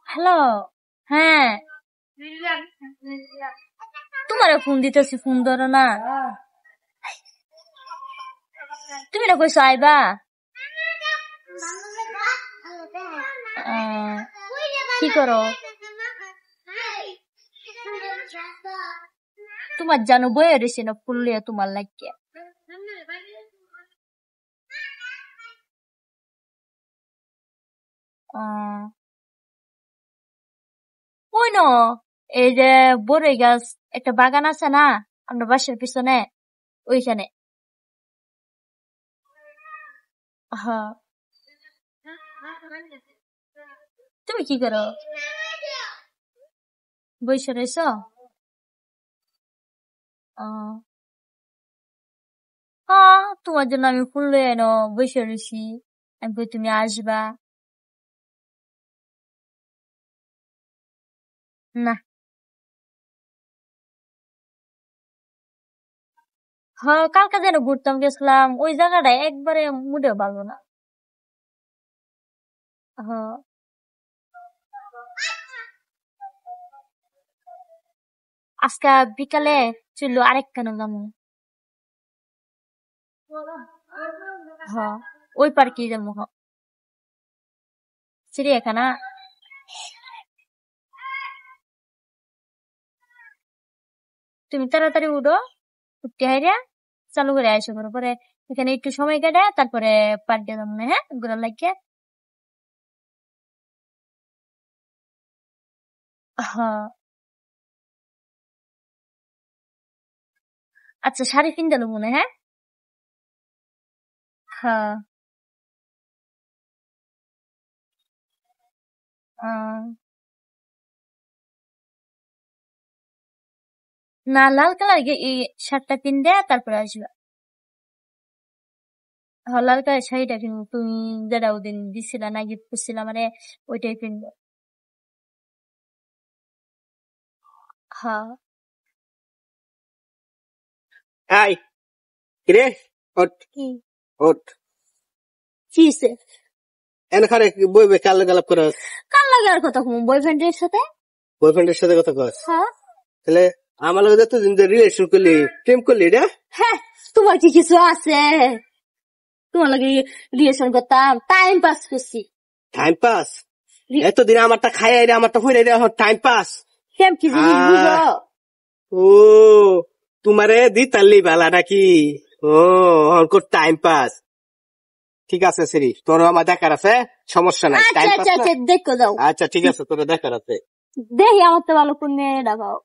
Hello, হ্যাঁ তোমার phone দিতেছি, ফোন ধরো না। তুমি না কইছো আইবা? কি করো? তোমার জানো বয়ে রয়েছে না ফুল লিয়া তোমার লাগিয়া। ওই ন এই যে বড়ই গাছ একটা বাগান আছে না আমরা বাসার পিছনে, ওইখানে। হ্যাঁ, তুমি কি করো? বসে রয়েছ? হ্যাঁ, তোমার জন্য আমি ফুল লয়ে এনো বসে রয়েছি, আমি কই তুমি আসবা না। হ্যাঁ, কালকে যেন ঘুরতাম গেছিলাম, ওই জায়গাটা একবারে মুডে ভালো না। হ্যাঁ, আজকে বিকালে চললো আরেক কেন যাবো। হ্যাঁ, ওই পার্কে যাবো। চিড়িয়াখানা। তুমি তাড়াতাড়ি উঠো, উঠতে হাইরা চালু করে আইসো করো, পরে এখানে একটু সময় কাটে তারপরে পার্কে যাবো না। হ্যাঁ, ঘোরা লাগিয়ে। হ্যাঁ, আচ্ছা শাড়ি কিনতে মনে। হ্যাঁ, হ্যাঁ, না লাল কালার এই শার্টটা কিনতে তারপরে আসবা। হ্যাঁ, লাল কালার শাড়িটা কিনবো, তুমি যেটা ওদিন দিছিলা না গিফট করছিলা মানে, ওইটাই কিনবো। হ্যাঁ, হাই কিরে, ওঠ কি ওঠ। কিছে এনখানে বইবে কাল গালাপ করে কাল লাগে আর কথা কম বয়ফ্রেন্ডের সাথে। বয়ফ্রেন্ডের সাথে কথা কস? হ্যাঁ, তাহলে আমার লগে তো দিন রিলেশন করলি, প্রেম করলি রে? হ্যাঁ, তোমার কি কিছু আছে? তোমার লাগে রিলেশন করতাম, টাইম পাস করছি। Time pass? এতদিন আমারটা খাই রে, আমারটা হইরে রে, টাইম পাস? কেম কি জিনিস বুঝো? ও তোমারে দি তাল্লি বালা নাকি? ও অনকর টাইম পাস। ঠিক আছে সিরি, তোর আমার দেখার আছে, সমস্যা নাই। আচ্ছা টাইম আচ্ছা পাস আচ্ছা, দেখো দাও। আচ্ছা ঠিক আছে, তোর দেখার আছে। দেখি আমার তো ভালো কোন ডাকাও।